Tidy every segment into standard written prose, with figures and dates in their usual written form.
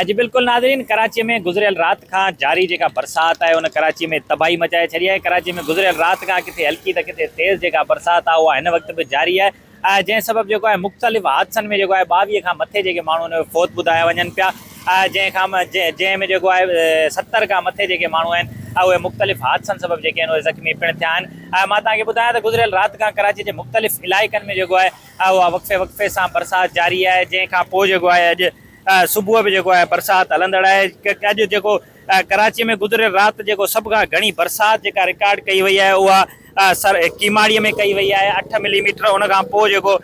जी बिल्कुल नाज़रीन, कराची में गुज़रियल रात का जारी जेका बरसात है उन कराची में तबाही मचाए छड़ी है। कराची में गुज़रियल रात का किथे हल्की तो किथे तेज़ जेका बरसात आहे उहा हिन वक्त भी जारी है। जंहिं सबब जेको आहे मुख़्तलिफ़ हादसनि में जेको आहे 22 खां मथे जेके माण्हू उन फौत ॿुधाया वञनि पिया। जंहिंमें जेको आहे 70 खां मथे जेके माण्हू आहिनि उहे मुख़्तलिफ़ हादसनि सबब जेके आहिनि उहे ज़ख़्मी पिणु थिया आहिनि। मां तव्हांखे ॿुधायां त गुज़रियल राति खां कराची जे मुख़्तलिफ़ इलाइक़नि में जेको आहे उहा वक़्फ़े वक़्फ़े सां बरसाति जारी आहे। जंहिंखां पोइ जेको आहे अॼु सुबुह बि जेको आहे बरसाति हलंदड़ आहे। अॼु जेको कराची में गुज़रियल राति जेको सभ खां घणी बरसाति जेका रिकॉर्ड कई वई आहे उहा कीमाड़ीअ में कई वई आहे 8 मिलीमीटर। उन खां पोइ जेको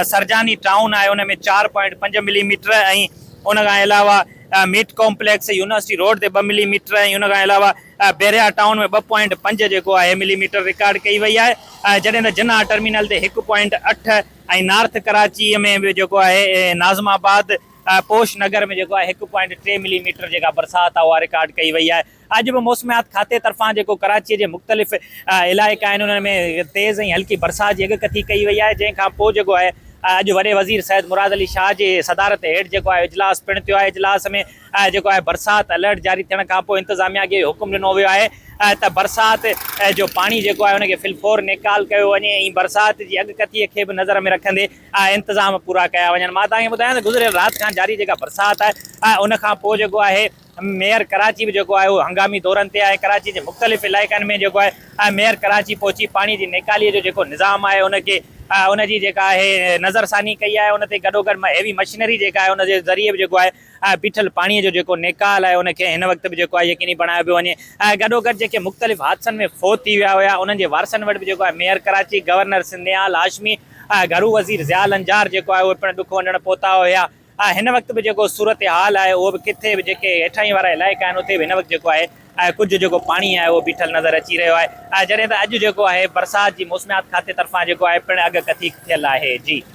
सरजानी टाउन आहे उन में 4.5 मिलीमीटर ऐं उन खां अलावा मीट कॉम्प्लेक्स यूनिवर्सिटी रोड ते 2 मिलीमीटर ऐं उन खां अलावा बेरिया टाउन में 2.5 जेको आहे मिलीमीटर रिकॉर्ड कई वई आहे। जॾहिं त जिन्ना टर्मिनल ते 1.8 ऐं नॉर्थ कराचीअ में बि जेको आहे नाज़माबाद पोश नगर में जेको आहे 1.3 मिलीमीटर जेका बरसाति आहे उहा रिकॉर्ड कई वई आहे। अॼु बि मौसमियात खाते तरफ़ां जेको कराचीअ जे मुख़्तलिफ़ इलाइक़ा आहिनि उन्हनि में तेज़ ऐं हल्की बरसाति जी अॻकथी कई वई आहे। जंहिंखां पोइ जेको आहे अॼु वॾे वज़ीर सैयद मुराद अली शाह जे सदारत हेठि जेको आहे इजलास पिणु थियो आहे। इजलास में जेको आहे बरसाति अलर्ट जारी थियण खां पोइ इंतिज़ामिया खे हुकुम ॾिनो वियो आहे त बरसाति जो पाणी जेको आहे उनखे फिलफोर निकाल कयो वञे ऐं बरसाति जी अॻकथीअ खे बि नज़र में रखंदे इंतिज़ाम पूरा कया वञनि। मां तव्हांखे ॿुधायां त गुज़रियल राति खां जारी जेका बरसाति आहे उन खां पोइ जेको आहे मेयर कराची बि जेको आहे उहो हंगामी दौरनि ते आहे। कराची जे मुख़्तलिफ़ इलाइक़नि में जेको आहे मेयर कराची पहुची पाणी जी निकालीअ जो जेको निज़ाम आहे उनखे उनजी जेका आहे नज़रसानी कई आहे। उन ते गॾोगॾु हेवी मशीनरी जेका आहे उनजे ज़रिए बि जेको आहे बीठल पाणीअ जो जेको निकाल आहे उनखे हिन वक़्तु बि जेको आहे यकीनी बणायो पियो वञे। गॾोगॾु जेके मुख़्तलिफ़ हादसनि में फ़ौत थी विया हुया उन्हनि जे वारसनि वटि बि जेको आहे मेयर कराची गवर्नर सिंधियाल हाशमी घरू वज़ीर ज़ियाल अंजार जेको आहे उहे पिणु ॾुख वंढण पहुता हुया। हिन वक़्तु बि जेको सूरत हाल आहे उहो बि किथे बि जेके हेठाई वारा इलाइक़ा आहिनि उते बि हिन वक़्तु जेको आहे कुझु जेको पाणी आहे उहो बीठल नज़र अची रहियो आहे। जॾहिं त अॼु जेको आहे बरसाति जी मौसमियात खाते तरफ़ां जेको आहे पिणु अॻकथी थियल आहे। जी।